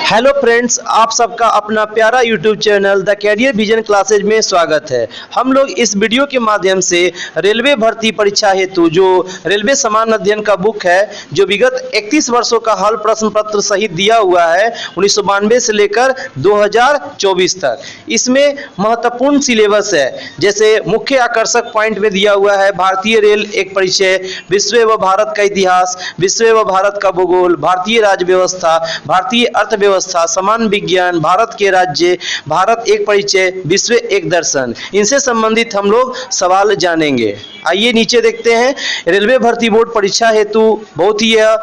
Hello friends, आप सबका अपना प्यारा YouTube channel the career vision classes में स्वागत है। हम लोग इस वीडियो के माध्यम से रेलवे भर्ती परीक्षा हेतु जो रेलवे समान अध्ययन का बुक है, जो विगत 31 वर्षों का हल प्रश्न पत्र सहित दिया हुआ है 1992 से लेकर 2024 तक। इसमें महत्वपूर्ण सिलेबस है, जैसे मुख्य आकर्षक पॉइंट में दिया हुआ है भारतीय रेल एक परिचय, विश्व व भारत का इतिहास, विश्व व भारत का भूगोल, भारतीय राज्य व्यवस्था, भारतीय अर्थव्यवस्था, समान विज्ञान, भारत के राज्य, भारत एक परिचय, विश्व एक दर्शन। इनसे संबंधित हम लोग सवाल जानेंगे। आइए नीचे देखते हैं। रेलवे भर्ती बोर्ड परीक्षा हेतु बहुत ही यह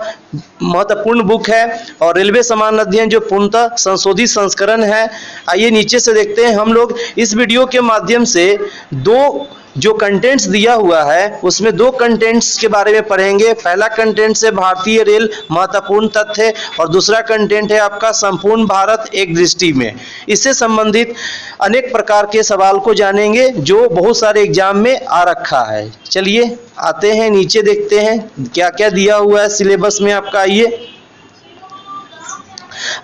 महत्वपूर्ण बुक है और रेलवे समान अध्ययन जो पूर्णतः संशोधित संस्करण है। आइए नीचे से देखते हैं। हम लोग इस वीडियो के माध्यम से दो जो कंटेंट्स दिया हुआ है उसमें दो कंटेंट्स के बारे में पढ़ेंगे। पहला कंटेंट है भारतीय रेल महत्वपूर्ण तथ्य और दूसरा कंटेंट है आपका संपूर्ण भारत एक दृष्टि में। इससे संबंधित अनेक प्रकार के सवाल को जानेंगे जो बहुत सारे एग्जाम में आ रखा है। चलिए आते हैं नीचे, देखते हैं क्या क्या दिया हुआ है सिलेबस में आपका। आइए,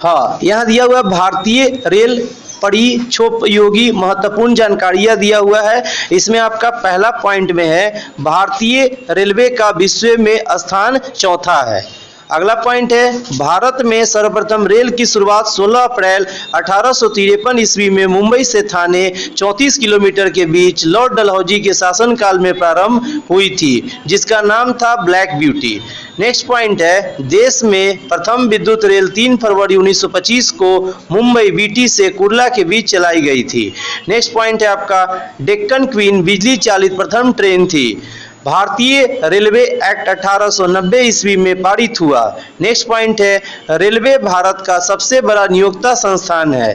हाँ, यहाँ दिया हुआ है भारतीय रेल परिक्षोपयोगी महत्वपूर्ण जानकारियां दिया हुआ है। इसमें आपका पहला पॉइंट में है भारतीय रेलवे का विश्व में स्थान चौथा है। अगला पॉइंट है भारत में सर्वप्रथम रेल की शुरुआत 16 अप्रैल 1853 ईस्वी में मुंबई से थाने 34 किलोमीटर के बीच लॉर्ड डलहौजी के शासनकाल में प्रारंभ हुई थी, जिसका नाम था ब्लैक ब्यूटी। नेक्स्ट पॉइंट है देश में प्रथम विद्युत रेल 3 फरवरी 1925 को मुंबई बीटी से कुर्ला के बीच चलाई गई थी। नेक्स्ट पॉइंट है आपका डेक्कन क्वीन बिजली चालित प्रथम ट्रेन थी। भारतीय रेलवे एक्ट 1890 ईस्वी में पारित हुआ। नेक्स्ट पॉइंट है रेलवे भारत का सबसे बड़ा नियोक्ता संस्थान है।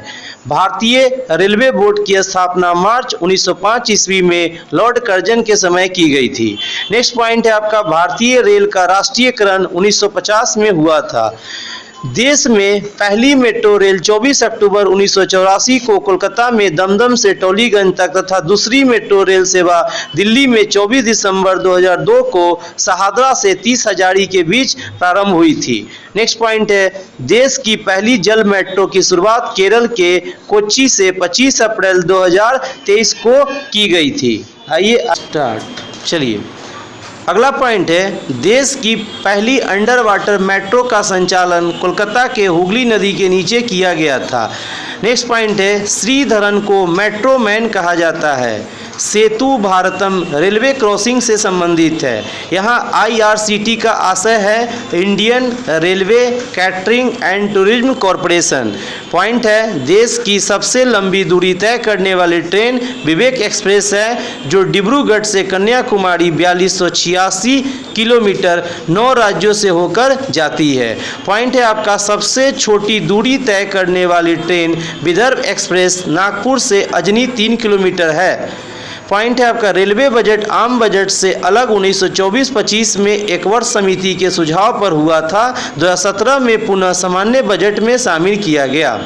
भारतीय रेलवे बोर्ड की स्थापना मार्च 1905 ईस्वी में लॉर्ड कर्जन के समय की गई थी। नेक्स्ट पॉइंट है आपका भारतीय रेल का राष्ट्रीयकरण 1950 में हुआ था। देश में पहली मेट्रो रेल 24 अक्टूबर 1984 को कोलकाता में दमदम से टोलीगंज तक तथा दूसरी मेट्रो रेल सेवा दिल्ली में 24 दिसंबर 2002 को शहादरा से 30 हजारी के बीच प्रारंभ हुई थी। नेक्स्ट पॉइंट है देश की पहली जल मेट्रो की शुरुआत केरल के कोच्चि से 25 अप्रैल 2023 को की गई थी। आइए स्टार्ट। चलिए, अगला पॉइंट है देश की पहली अंडर वाटर मेट्रो का संचालन कोलकाता के हुगली नदी के नीचे किया गया था। नेक्स्ट पॉइंट है श्रीधरन को मेट्रो मैन कहा जाता है। सेतु भारतम रेलवे क्रॉसिंग से संबंधित है। यहाँ IRCT का आशय है Indian railway catering and tourism corporation. Point है देश की सबसे लंबी दूरी तय करने वाली ट्रेन विवेक एक्सप्रेस है, जो डिब्रूगढ़ से कन्याकुमारी 4286 किलोमीटर 9 राज्यों से होकर जाती है। पॉइंट है आपका सबसे छोटी दूरी तय करने वाली ट्रेन विदर्भ एक्सप्रेस नागपुर से अजनी 3 किलोमीटर है। पॉइंट है आपका रेलवे बजट आम बजट से अलग 1924-25 में एक वर्ष समिति के सुझाव पर हुआ था। 2017 में पुनः सामान्य बजट में शामिल किया गया।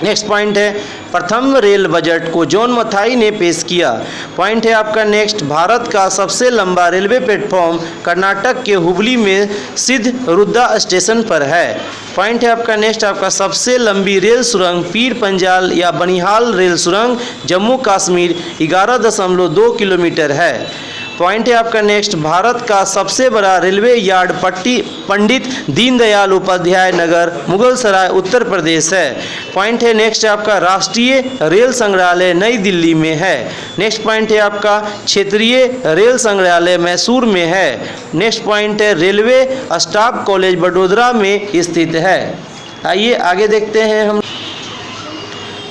नेक्स्ट पॉइंट है प्रथम रेल बजट को जॉन मथाई ने पेश किया। पॉइंट है आपका नेक्स्ट भारत का सबसे लंबा रेलवे प्लेटफॉर्म कर्नाटक के हुबली में सिद्धरुद्धा स्टेशन पर है। पॉइंट है आपका नेक्स्ट आपका सबसे लंबी रेल सुरंग पीर पंजाल या बनिहाल रेल सुरंग जम्मू कश्मीर 11.2 किलोमीटर है। पॉइंट है आपका नेक्स्ट भारत का सबसे बड़ा रेलवे यार्ड पंडित दीनदयाल उपाध्याय नगर मुगलसराय उत्तर प्रदेश है। पॉइंट है नेक्स्ट आपका राष्ट्रीय रेल संग्रहालय नई दिल्ली में है। नेक्स्ट पॉइंट है आपका क्षेत्रीय रेल संग्रहालय मैसूर में है। नेक्स्ट पॉइंट है रेलवे स्टाफ कॉलेज वडोदरा में स्थित है। आइए आगे देखते हैं हम।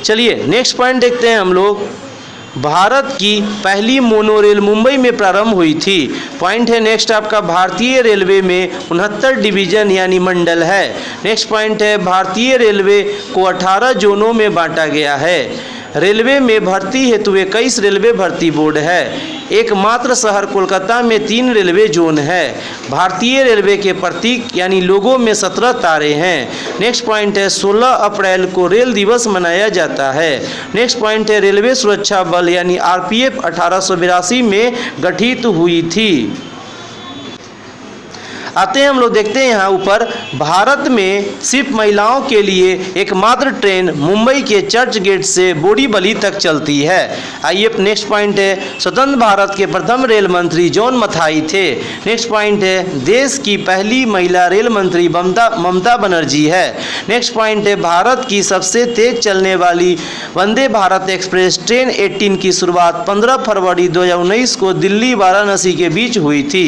चलिए नेक्स्ट पॉइंट देखते हैं हम लोग। भारत की पहली मोनोरेल मुंबई में प्रारंभ हुई थी। पॉइंट है नेक्स्ट आपका भारतीय रेलवे में 69 डिवीजन यानी मंडल है। नेक्स्ट पॉइंट है भारतीय रेलवे को 18 जोनों में बांटा गया है। रेलवे में भर्ती हेतु 21 रेलवे भर्ती बोर्ड है। एकमात्र शहर कोलकाता में 3 रेलवे जोन है। भारतीय रेलवे के प्रतीक यानी लोगो में 17 तारे हैं। नेक्स्ट पॉइंट है 16 अप्रैल को रेल दिवस मनाया जाता है। नेक्स्ट पॉइंट है रेलवे सुरक्षा बल यानी RPF 1882 में गठित हुई थी। आते हैं हम लोग देखते हैं यहाँ ऊपर, भारत में सिर्फ महिलाओं के लिए एकमात्र ट्रेन मुंबई के चर्च गेट से बोरीवली तक चलती है। आइए नेक्स्ट पॉइंट है, स्वतंत्र भारत के प्रथम रेल मंत्री जॉन मथाई थे। नेक्स्ट पॉइंट है, देश की पहली महिला रेल मंत्री ममता बनर्जी है। नेक्स्ट पॉइंट है, भारत की सबसे तेज चलने वाली वंदे भारत एक्सप्रेस ट्रेन 18 की शुरुआत 15 फरवरी 2019 को दिल्ली वाराणसी के बीच हुई थी।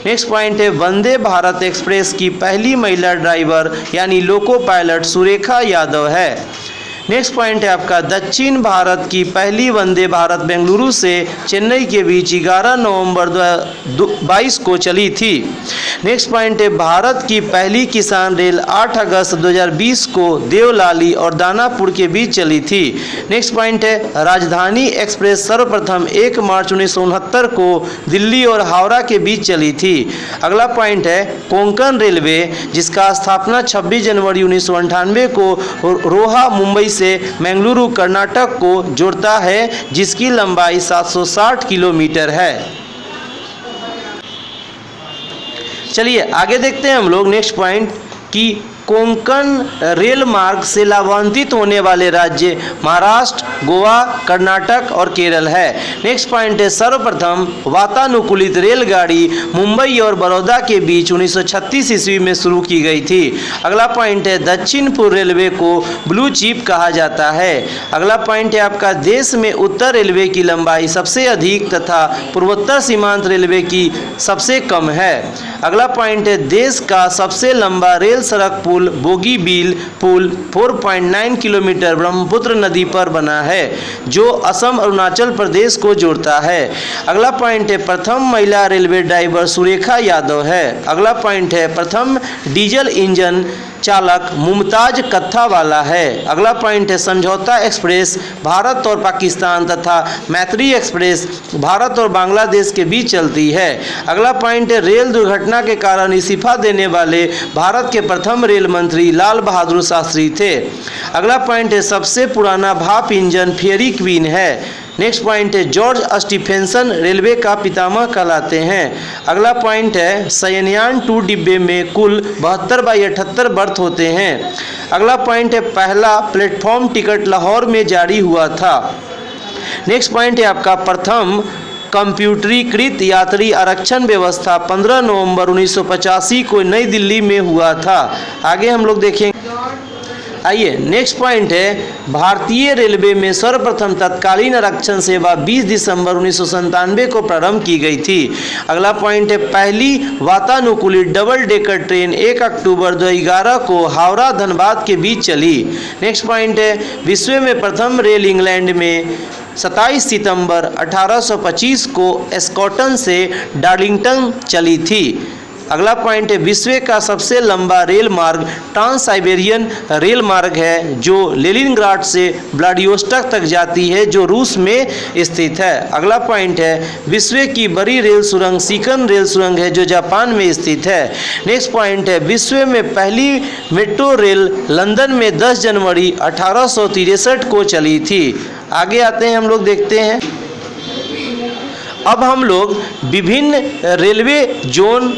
नेक्स्ट पॉइंट है, वंदे भारत एक्सप्रेस की पहली महिला ड्राइवर यानी लोको पायलट सुरेखा यादव है। नेक्स्ट पॉइंट है आपका, दक्षिण भारत की पहली वंदे भारत बेंगलुरु से चेन्नई के बीच 11 नवंबर 2022 को चली थी। नेक्स्ट पॉइंट है, भारत की पहली किसान रेल 8 अगस्त 2020 को देवलाली और दानापुर के बीच चली थी। नेक्स्ट पॉइंट है, राजधानी एक्सप्रेस सर्वप्रथम 1 मार्च 1969 को दिल्ली और हावड़ा के बीच चली थी। अगला पॉइंट है, कोंकण रेलवे जिसका स्थापना 26 जनवरी 1998 को रोहा मुंबई से बेंगलुरु कर्नाटक को जोड़ता है, जिसकी लंबाई 760 किलोमीटर है। चलिए आगे देखते हैं हम लोग नेक्स्ट पॉइंट कि कोंकण रेल मार्ग से लाभान्वित होने वाले राज्य महाराष्ट्र, गोवा, कर्नाटक और केरल है। नेक्स्ट पॉइंट है, सर्वप्रथम वातानुकूलित रेलगाड़ी मुंबई और बड़ौदा के बीच 1936 ईस्वी में शुरू की गई थी। अगला पॉइंट है, दक्षिण पूर्व रेलवे को ब्लू चिप कहा जाता है। अगला पॉइंट है आपका, देश में उत्तर रेलवे की लंबाई सबसे अधिक तथा पूर्वोत्तर सीमांत रेलवे की सबसे कम है। अगला पॉइंट है, देश का सबसे लंबा रेल सड़क पुल बोगीबील पुल 4.9 किलोमीटर ब्रह्मपुत्र नदी पर बना है, जो असम अरुणाचल प्रदेश को जोड़ता है। अगला पॉइंट है, प्रथम महिला रेलवे ड्राइवर सुरेखा यादव है। अगला पॉइंट है, प्रथम डीजल इंजन चालक मुमताज कत्थावाला है। अगला पॉइंट है, समझौता एक्सप्रेस भारत और पाकिस्तान तथा मैत्री एक्सप्रेस भारत और बांग्लादेश के बीच चलती है। अगला पॉइंट है, रेल दुर्घटना के कारण इस्तीफा देने वाले भारत के प्रथम रेल मंत्री लाल बहादुर शास्त्री थे। अगला पॉइंट है, सबसे पुराना भाप इंजन फेयरी क्वीन है। नेक्स्ट पॉइंट है, जॉर्ज स्टीफेंसन रेलवे का पितामह कहलाते हैं। अगला पॉइंट है, शयनयान 2 डिब्बे में कुल 72/78 बर्थ होते हैं। अगला पॉइंट है, पहला प्लेटफॉर्म टिकट लाहौर में जारी हुआ था। नेक्स्ट पॉइंट है आपका, प्रथम कंप्यूटरीकृत यात्री आरक्षण व्यवस्था 15 नवंबर 1985 को नई दिल्ली में हुआ था। आगे हम लोग देखेंगे। आइए नेक्स्ट पॉइंट है, भारतीय रेलवे में सर्वप्रथम तत्कालीन आरक्षण सेवा 20 दिसंबर 1997 को प्रारंभ की गई थी। अगला पॉइंट है, पहली वातानुकूलित डबल डेकर ट्रेन 1 अक्टूबर 2011 को हावड़ा धनबाद के बीच चली। नेक्स्ट पॉइंट है, विश्व में प्रथम रेल इंग्लैंड में 27 सितंबर 1825 को स्कॉटलैंड से डार्लिंगटन चली थी। अगला पॉइंट है, विश्व का सबसे लंबा रेल मार्ग ट्रांस साइबेरियन रेल मार्ग है, जो लेनिनग्राड से व्लादिवोस्टॉक तक जाती है, जो रूस में स्थित है। अगला पॉइंट है, विश्व की बड़ी रेल सुरंग सिकन रेल सुरंग है, जो जापान में स्थित है। नेक्स्ट पॉइंट है, विश्व में पहली मेट्रो रेल लंदन में 10 जनवरी 1863 को चली थी। आगे आते हैं हम लोग देखते हैं। अब हम लोग विभिन्न रेलवे जोन,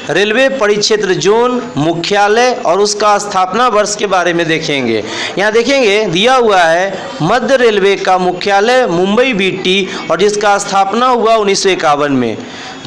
रेलवे परिक्षेत्र जोन, मुख्यालय और उसका स्थापना वर्ष के बारे में देखेंगे। यहाँ देखेंगे दिया हुआ है, मध्य रेलवे का मुख्यालय मुंबई बीटी और जिसका स्थापना हुआ 1951 में।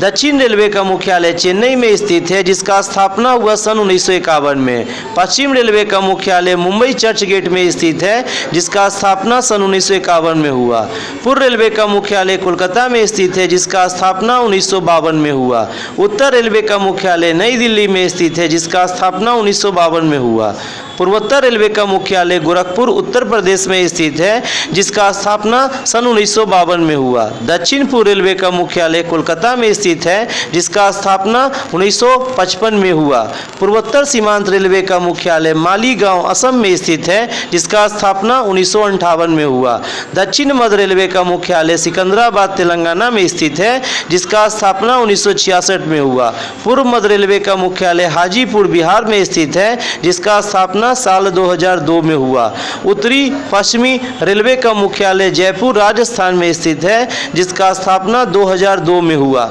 दक्षिण रेलवे का मुख्यालय चेन्नई में स्थित है, जिसका स्थापना हुआ सन 1951 में। पश्चिम रेलवे का मुख्यालय मुंबई चर्च गेट में स्थित है, जिसका स्थापना सन 1951 में हुआ। पूर्व रेलवे का मुख्यालय कोलकाता में स्थित है, जिसका स्थापना 1952 में हुआ। उत्तर रेलवे का मुख्यालय नई दिल्ली में स्थित है, जिसका स्थापना 1952 में हुआ। पूर्वोत्तर रेलवे का मुख्यालय गोरखपुर उत्तर प्रदेश में स्थित है, जिसका स्थापना सन 1952 में हुआ। दक्षिण पूर्व रेलवे का मुख्यालय कोलकाता में स्थित है, जिसका स्थापना 1955 में हुआ। पूर्वोत्तर सीमांत रेलवे का मुख्यालय मालीगांव असम में स्थित है, जिसका स्थापना 1958 में हुआ। दक्षिण मध्य रेलवे का मुख्यालय सिकंदराबाद तेलंगाना में स्थित है, जिसका स्थापना 1966 में हुआ। पूर्व मध्य रेलवे का मुख्यालय हाजीपुर बिहार में स्थित है, जिसका स्थापना साल 2002 में हुआ। उत्तरी पश्चिमी रेलवे का मुख्यालय जयपुर राजस्थान में स्थित है, जिसका स्थापना 2002 में हुआ।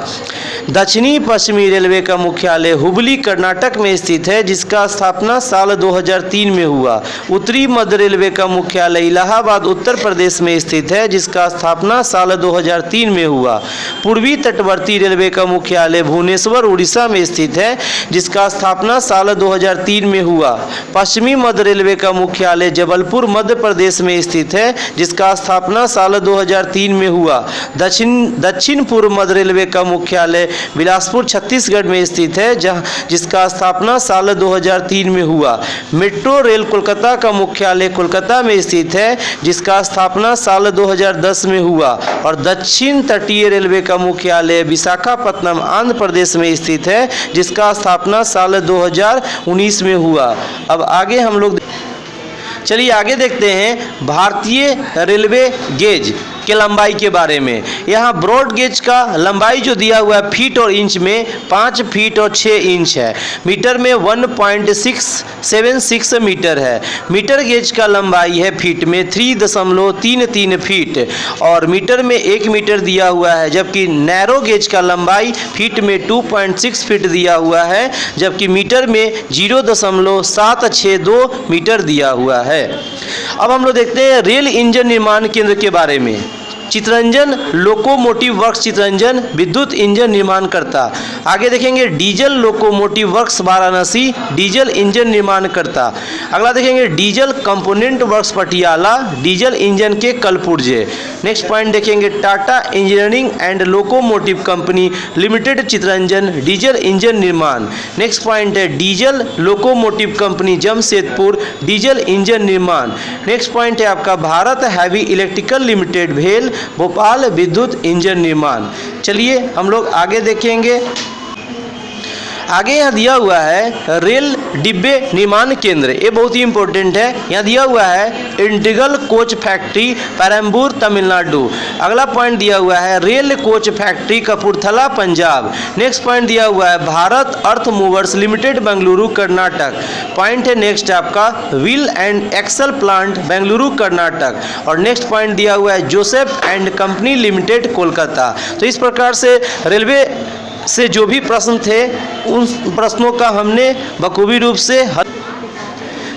दक्षिणी पश्चिमी रेलवे का मुख्यालय हुबली कर्नाटक में स्थित है, जिसका स्थापना साल 2003 में हुआ। उत्तरी मध्य रेलवे का मुख्यालय इलाहाबाद उत्तर प्रदेश में स्थित है, जिसका स्थापना साल 2003 में हुआ। पूर्वी तटवर्ती रेलवे का मुख्यालय भुवनेश्वर उड़ीसा में स्थित है, जिसका स्थापना साल 2003 में हुआ। पश्चिमी मध्य रेलवे का मुख्यालय जबलपुर मध्य प्रदेश में स्थित है, जिसका स्थापना साल 2003 में हुआ। दक्षिण पूर्व मध्य रेलवे का मुख्यालय बिलासपुर छत्तीसगढ़ में स्थित है, जिसका स्थापना साल 2003 में हुआ। मेट्रो रेल कोलकाता का मुख्यालय कोलकाता में स्थित है, जिसका स्थापना साल 2010 में हुआ। और दक्षिण तटीय रेलवे का मुख्यालय विशाखापत्तनम आंध्र प्रदेश में स्थित है, जिसका स्थापना साल 2019 में हुआ। अब आगे हम लोग चलिए आगे देखते हैं भारतीय रेलवे गेज के लंबाई के बारे में। यहाँ ब्रॉड गेज का लंबाई जो दिया हुआ है फीट और इंच में 5 फीट और 6 इंच है। मीटर में 1.676 मीटर है। मीटर गेज का लंबाई है फीट में 3.33 फीट और मीटर में 1 मीटर दिया हुआ है, जबकि नैरो गेज का लंबाई फीट में 2.6 फीट दिया हुआ है, जबकि मीटर में 0.762 मीटर दिया हुआ है। अब हम लोग देखते हैं रेल इंजन निर्माण केंद्र के बारे में। चितरंजन लोकोमोटिव वर्क्स चितरंजन विद्युत इंजन निर्माण करता। आगे देखेंगे diesel locomotive works Varanasi diesel engine निर्माण करता। अगला देखेंगे diesel component works Patiala diesel engine के कलपुर्जे। नेक्स्ट पॉइंट देखेंगे Tata engineering and locomotive company limited Chittaranjan diesel engine निर्माण। नेक्स्ट पॉइंट है diesel locomotive company Jamshedpur diesel engine निर्माण। नेक्स्ट पॉइंट है आपका भारत हैवी इलेक्ट्रिकल लिमिटेड भेल भोपाल विद्युत इंजन निर्माण। चलिए हम लोग आगे देखेंगे। आगे यहाँ दिया हुआ है रेल डिब्बे निर्माण केंद्र, ये बहुत ही इंपॉर्टेंट है। यहाँ दिया हुआ है Integral Coach Factory Perambur Tamil Nadu. अगला पॉइंट दिया हुआ है Rail Coach Factory Kapurthala Punjab. Next point दिया हुआ है Bharat Earth Movers Limited Bengaluru Karnataka. Point है नेक्स्ट आपका Wheel and Axle Plant Bengaluru Karnataka. और नेक्स्ट पॉइंट दिया हुआ है Joseph and Company Limited Kolkata. तो इस प्रकार से रेलवे से जो भी प्रश्न थे उन प्रश्नों का हमने बखूबी रूप से हल।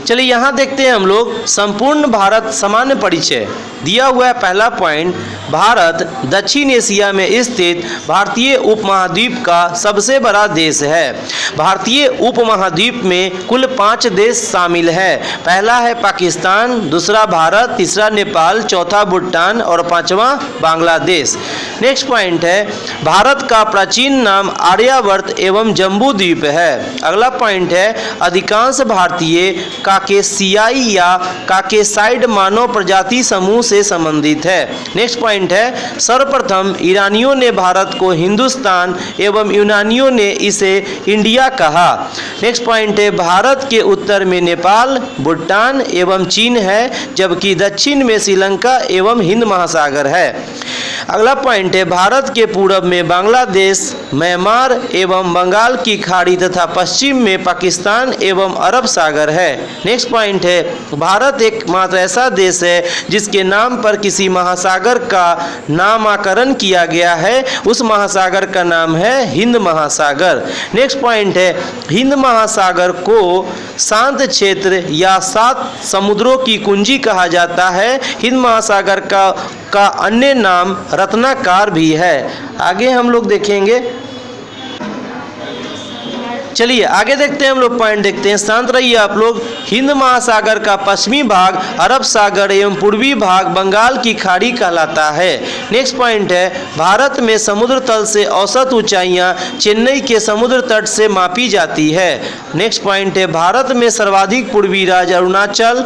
चलिए यहाँ देखते हैं हम लोग संपूर्ण भारत सामान्य परिचय। दिया हुआ है पहला पॉइंट भारत दक्षिण एशिया में स्थित भारतीय उपमहाद्वीप का सबसे बड़ा देश है। भारतीय उपमहाद्वीप में कुल 5 देश शामिल है। पहला है पाकिस्तान, दूसरा भारत, तीसरा नेपाल, चौथा भूटान और 5वां बांग्लादेश। नेक्स्ट पॉइंट है भारत का प्राचीन नाम आर्यावर्त एवं जम्बू द्वीप है। अगला पॉइंट है अधिकांश भारतीय काकेशियाई या काकेसाइड मानव प्रजाति समूह से संबंधित है। नेक्स्ट पॉइंट है सर्वप्रथम ईरानियों ने भारत को हिंदुस्तान एवं यूनानियों ने इसे इंडिया कहा। नेक्स्ट पॉइंट है भारत के उत्तर में नेपाल, भूटान एवं चीन है, जबकि दक्षिण में श्रीलंका एवं हिंद महासागर है। अगला पॉइंट है भारत के पूरब में बांग्लादेश, म्यांमार एवं बंगाल की खाड़ी तथा पश्चिम में पाकिस्तान एवं अरब सागर है। नेक्स्ट पॉइंट है भारत एकमात्र ऐसा देश है जिसके नाम पर किसी महासागर का नामकरण किया गया है। उस महासागर का नाम है हिंद महासागर। नेक्स्ट पॉइंट है हिंद महासागर को शांत क्षेत्र या 7 समुद्रों की कुंजी कहा जाता है। हिंद महासागर का अन्य नाम रत्नाकर भी है। आगे हम लोग देखेंगे। चलिए आगे देखते हैं हम लोग पॉइंट देखते हैं। शांत रहिए आप लोग। हिंद महासागर का पश्चिमी भाग अरब सागर एवं पूर्वी भाग बंगाल की खाड़ी कहलाता है। नेक्स्ट पॉइंट है भारत में समुद्र तल से औसत ऊंचाइयां चेन्नई के समुद्र तट से मापी जाती है। नेक्स्ट पॉइंट है भारत में सर्वाधिक पूर्वी राज्य अरुणाचल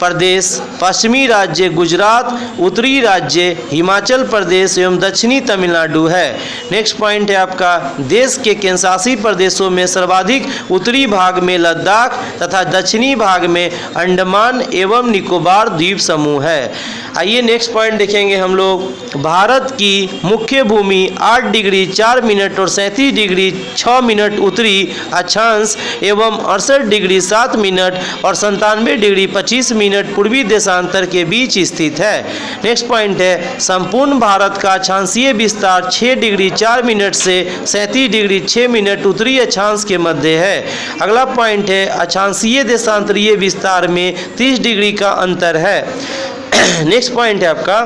प्रदेश, पश्चिमी राज्य गुजरात, उत्तरी राज्य हिमाचल प्रदेश एवं दक्षिणी तमिलनाडु है। नेक्स्ट पॉइंट है आपका देश के केंद्रशासित प्रदेशों में सर्वाधिक उत्तरी भाग में लद्दाख तथा दक्षिणी भाग में अंडमान एवं निकोबार द्वीप समूह है। आइए नेक्स्ट पॉइंट देखेंगे हम लोग। भारत की मुख्य भूमि 8 डिग्री 4 मिनट और 37 डिग्री 6 मिनट उत्तरी अक्षांश एवं 68 डिग्री 7 मिनट और 97 डिग्री 25 मिनट पूर्वी देशांतर के बीच स्थित है। नेक्स्ट पॉइंट है संपूर्ण भारत का अक्षांशीय विस्तार 6 डिग्री 4 मिनट से 37 डिग्री 6 मिनट उत्तरी अक्षांश के मध्य है। अगला पॉइंट है अक्षांशीय देशांतरीय विस्तार में 30 डिग्री का अंतर है। नेक्स्ट पॉइंट है आपका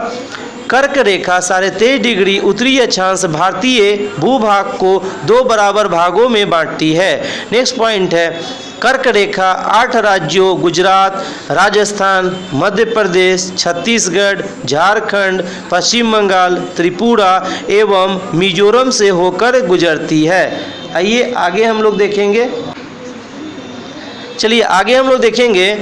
कर्क रेखा 23.5 डिग्री उत्तरी अक्षांश भारतीय भूभाग को 2 बराबर भागों में बांटती है। नेक्स्ट पॉइंट है कर्क रेखा 8 राज्यों गुजरात, राजस्थान, मध्य प्रदेश, छत्तीसगढ़, झारखंड, पश्चिम बंगाल, त्रिपुरा एवं मिजोरम से होकर गुजरती है। आइए आगे हम लोग देखेंगे। चलिए आगे हम लोग देखेंगे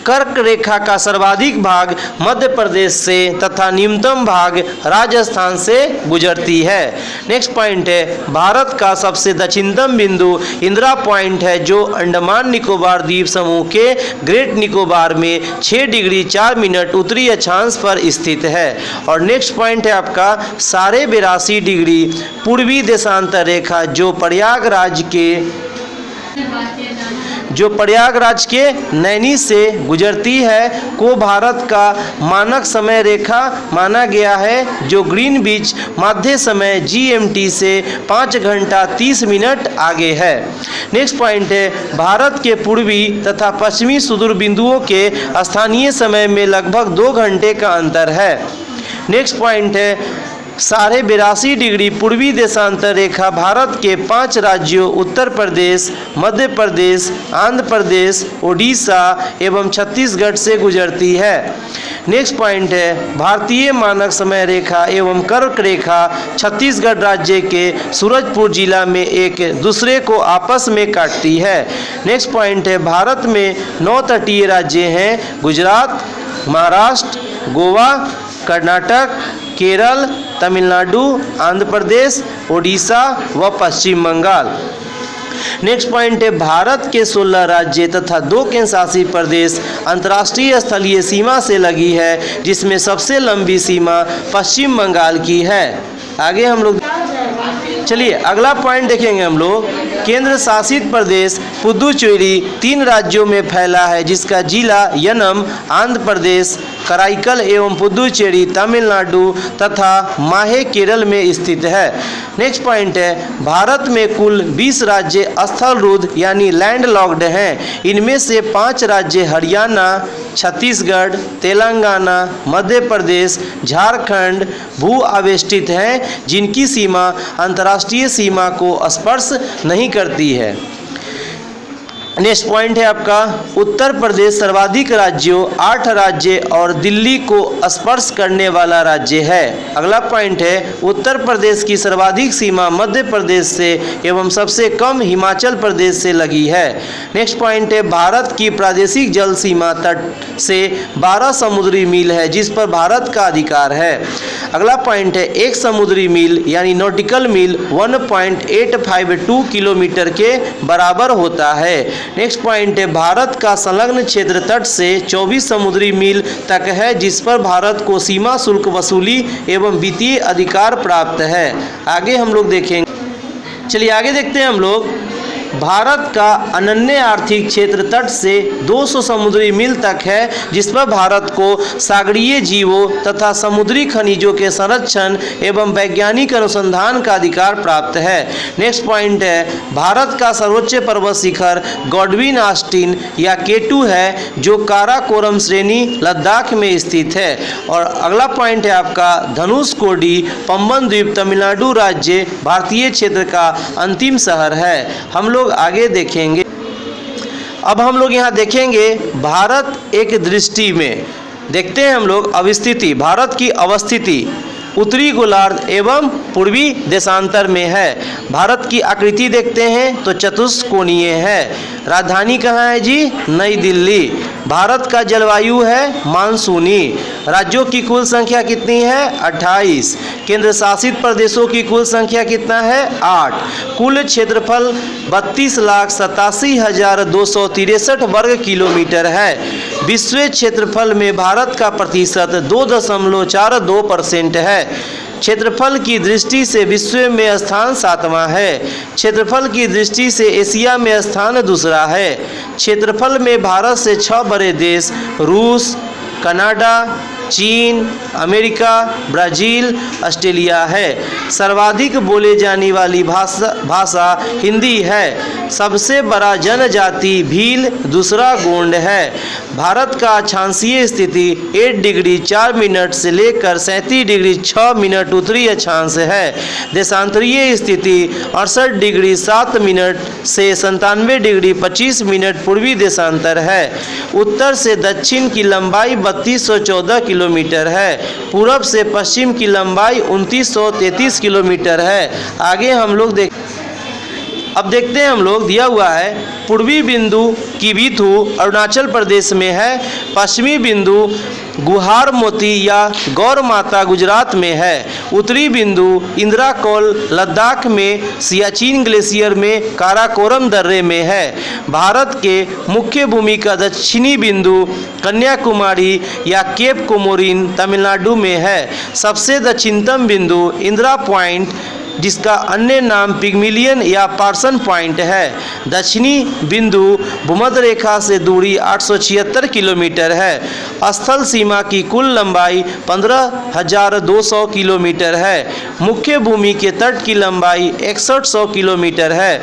कर्क रेखा का सर्वाधिक भाग मध्य प्रदेश से तथा न्यूनतम भाग राजस्थान से गुजरती है। नेक्स्ट पॉइंट है भारत का सबसे दक्षिणतम बिंदु इंदिरा पॉइंट है जो अंडमान निकोबार द्वीप समूह के ग्रेट निकोबार में 6 डिग्री 4 मिनट उत्तरी अक्षांश पर स्थित है। और नेक्स्ट पॉइंट है आपका 82.5 डिग्री पूर्वी देशांतर रेखा जो प्रयागराज के नैनी से गुजरती है को भारत का मानक समय रेखा माना गया है जो ग्रीनविच मध्य समय GMT से 5 घंटा 30 मिनट आगे है। नेक्स्ट पॉइंट है भारत के पूर्वी तथा पश्चिमी सुदूर बिंदुओं के स्थानीय समय में लगभग 2 घंटे का अंतर है। नेक्स्ट पॉइंट है 82.5 डिग्री पूर्वी देशांतर रेखा भारत के 5 राज्यों उत्तर प्रदेश, मध्य प्रदेश, आंध्र प्रदेश, उड़ीसा एवं छत्तीसगढ़ से गुजरती है। नेक्स्ट पॉइंट है भारतीय मानक समय रेखा एवं कर्क रेखा छत्तीसगढ़ राज्य के सूरजपुर जिला में एक दूसरे को आपस में काटती है। नेक्स्ट पॉइंट है भारत में 9 तटीय राज्य हैं गुजरात, महाराष्ट्र, गोवा, कर्नाटक, केरल, तमिलनाडु, आंध्र प्रदेश, ओडिशा व पश्चिम बंगाल। नेक्स्ट पॉइंट है भारत के 16 राज्य तथा 2 केंद्र शासित प्रदेश अंतर्राष्ट्रीय स्थलीय सीमा से लगी है जिसमें सबसे लंबी सीमा पश्चिम बंगाल की है। आगे हम लोग चलिए अगला पॉइंट देखेंगे हम लोग। केंद्र शासित प्रदेश पुदुचेरी 3 राज्यों में फैला है जिसका जिला यनम आंध्र प्रदेश, कराईकल एवं पुदुचेरी तमिलनाडु तथा माहे केरल में स्थित है। नेक्स्ट पॉइंट है भारत में कुल 20 राज्य स्थलरुद्ध यानी लैंडलॉक्ड हैं। इनमें से 5 राज्य हरियाणा, छत्तीसगढ़, तेलंगाना, मध्य प्रदेश, झारखंड भू आवेष्टित हैं जिनकी सीमा अंतर्राष्ट्रीय सीमा को स्पर्श नहीं करती है। नेक्स्ट पॉइंट है आपका उत्तर प्रदेश सर्वाधिक राज्यों 8 राज्य और दिल्ली को स्पर्श करने वाला राज्य है। अगला पॉइंट है उत्तर प्रदेश की सर्वाधिक सीमा मध्य प्रदेश से एवं सबसे कम हिमाचल प्रदेश से लगी है। नेक्स्ट पॉइंट है भारत की प्रादेशिक जल सीमा तट से 12 समुद्री मील है जिस पर भारत का अधिकार है। अगला पॉइंट है एक समुद्री मील यानी नॉटिकल मील 1.852 किलोमीटर के बराबर होता है। नेक्स्ट पॉइंट है भारत का संलग्न क्षेत्र तट से 24 समुद्री मील तक है जिस पर भारत को सीमा शुल्क वसूली एवं वित्तीय अधिकार प्राप्त है। आगे हम लोग देखेंगे। चलिए आगे देखते हैं हम लोग। भारत का अनन्य आर्थिक क्षेत्र तट से 200 समुद्री मील तक है जिस पर भारत को सागरीय जीवों तथा समुद्री खनिजों के संरक्षण एवं वैज्ञानिक अनुसंधान का अधिकार प्राप्त है। नेक्स्ट पॉइंट है भारत का सर्वोच्च पर्वत शिखर गॉडविन ऑस्टिन या K2 है जो काराकोरम श्रेणी लद्दाख में स्थित है। और अगला पॉइंट है आपका धनुषकोडी पंबन द्वीप तमिलनाडु राज्य भारतीय क्षेत्र का अंतिम शहर है। हम लोग आगे देखेंगे। अब हम लोग यहाँ देखेंगे भारत एक दृष्टि में देखते हैं हम लोग अवस्थिति। भारत की अवस्थिति उत्तरी गोलार्ध एवं पूर्वी देशांतर में है। भारत की आकृति देखते हैं तो चतुष्कोणीय है। राजधानी कहाँ है जी? नई दिल्ली। भारत का जलवायु है मानसूनी। राज्यों की कुल संख्या कितनी है? 28। केंद्र शासित प्रदेशों की कुल संख्या कितना है? 8। कुल क्षेत्रफल 32,87,263 वर्ग किलोमीटर है। विश्व क्षेत्रफल में भारत का प्रतिशत 2.42% है। क्षेत्रफल की दृष्टि से विश्व में स्थान 7वां है। क्षेत्रफल की दृष्टि से एशिया में स्थान दूसरा है। क्षेत्रफल में भारत से 6 बड़े देश रूस, कनाडा, चीन, अमेरिका, ब्राज़ील, ऑस्ट्रेलिया है। सर्वाधिक बोले जाने वाली भाषा हिंदी है। सबसे बड़ा जनजाति भील, दूसरा गोंड है। भारत का अक्षांशीय स्थिति 8 डिग्री 4 मिनट से लेकर 37 डिग्री 6 मिनट उत्तरी अक्षांश है। देशांतरीय स्थिति 68 डिग्री 7 मिनट से 97 डिग्री 25 मिनट पूर्वी देशांतर है। उत्तर से दक्षिण की लंबाई 3214 किलोमीटर है। पूरब से पश्चिम की लंबाई 2933 किलोमीटर है। आगे हम लोग अब देखते हैं हम लोग दिया हुआ है पूर्वी बिंदु किबिथु अरुणाचल प्रदेश में है। पश्चिमी बिंदु गुहार मोती या गौर माता गुजरात में है। उत्तरी बिंदु इंदिरा कौल लद्दाख में सियाचिन ग्लेशियर में काराकोरम दर्रे में है। भारत के मुख्य भूमि का दक्षिणी बिंदु कन्याकुमारी या केप कोमोरिन तमिलनाडु में है। सबसे दक्षिणतम बिंदु इंदिरा पॉइंट जिसका अन्य नाम पिग्मिलियन या पार्सन पॉइंट है। दक्षिणी बिंदु भूमध्य रेखा से दूरी 876 किलोमीटर है। स्थल सीमा की कुल लंबाई 15,200 किलोमीटर है। मुख्य भूमि के तट की लंबाई 6100 किलोमीटर है।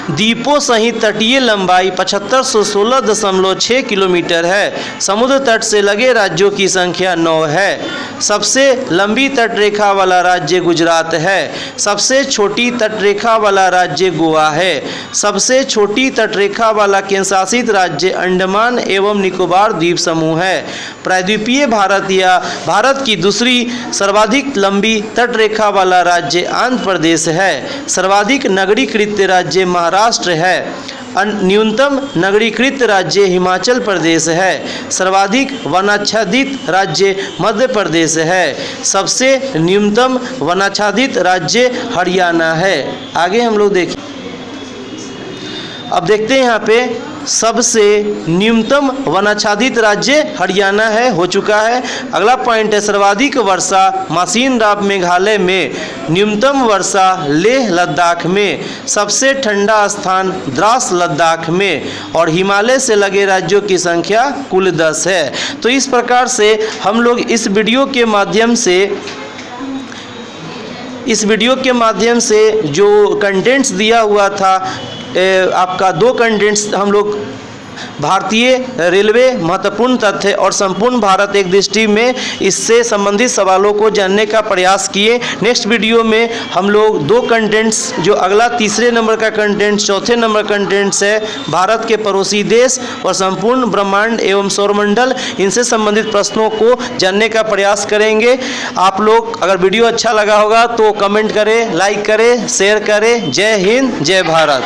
द्वीपों सहित तटीय लंबाई 7516.6 किलोमीटर है। समुद्र तट से लगे राज्यों की संख्या 9 है। सबसे लंबी तटरेखा वाला राज्य गुजरात है। सबसे छोटी तटरेखा वाला राज्य गोवा है। सबसे छोटी तटरेखा वाला केंद्रशासित राज्य अंडमान एवं निकोबार द्वीप समूह है। प्रायद्वीपीय भारत या भारत की दूसरी सर्वाधिक लंबी तटरेखा वाला राज्य आंध्र प्रदेश है। सर्वाधिक नगरीकृत राज्य महाराष्ट्र है। न्यूनतम नगरीकृत राज्य हिमाचल प्रदेश है। सर्वाधिक वनाच्छादित राज्य मध्य प्रदेश है। सबसे न्यूनतम वनाच्छादित राज्य हरियाणा है। आगे हम लोग देखें, अब देखते हैं यहाँ पे सबसे न्यूनतम वनाच्छादित राज्य हरियाणा है, हो चुका है। अगला पॉइंट है सर्वाधिक वर्षा मासिन राप मेघालय में, न्यूनतम वर्षा लेह लद्दाख में, सबसे ठंडा स्थान द्रास लद्दाख में और हिमालय से लगे राज्यों की संख्या कुल 10 है। तो इस प्रकार से हम लोग इस वीडियो के माध्यम से जो कंटेंट्स दिया हुआ था आपका 2 कंटेंट्स हम लोग भारतीय रेलवे महत्वपूर्ण तथ्य और संपूर्ण भारत एक दृष्टि में इससे संबंधित सवालों को जानने का प्रयास किए। नेक्स्ट वीडियो में हम लोग 2 कंटेंट्स जो अगला तीसरे नंबर का कंटेंट चौथे नंबर कंटेंट्स है भारत के पड़ोसी देश और संपूर्ण ब्रह्मांड एवं सौरमंडल, इनसे संबंधित प्रश्नों को जानने का प्रयास करेंगे। आप लोग अगर वीडियो अच्छा लगा होगा तो कमेंट करें, लाइक करें, शेयर करें। जय हिंद, जय भारत।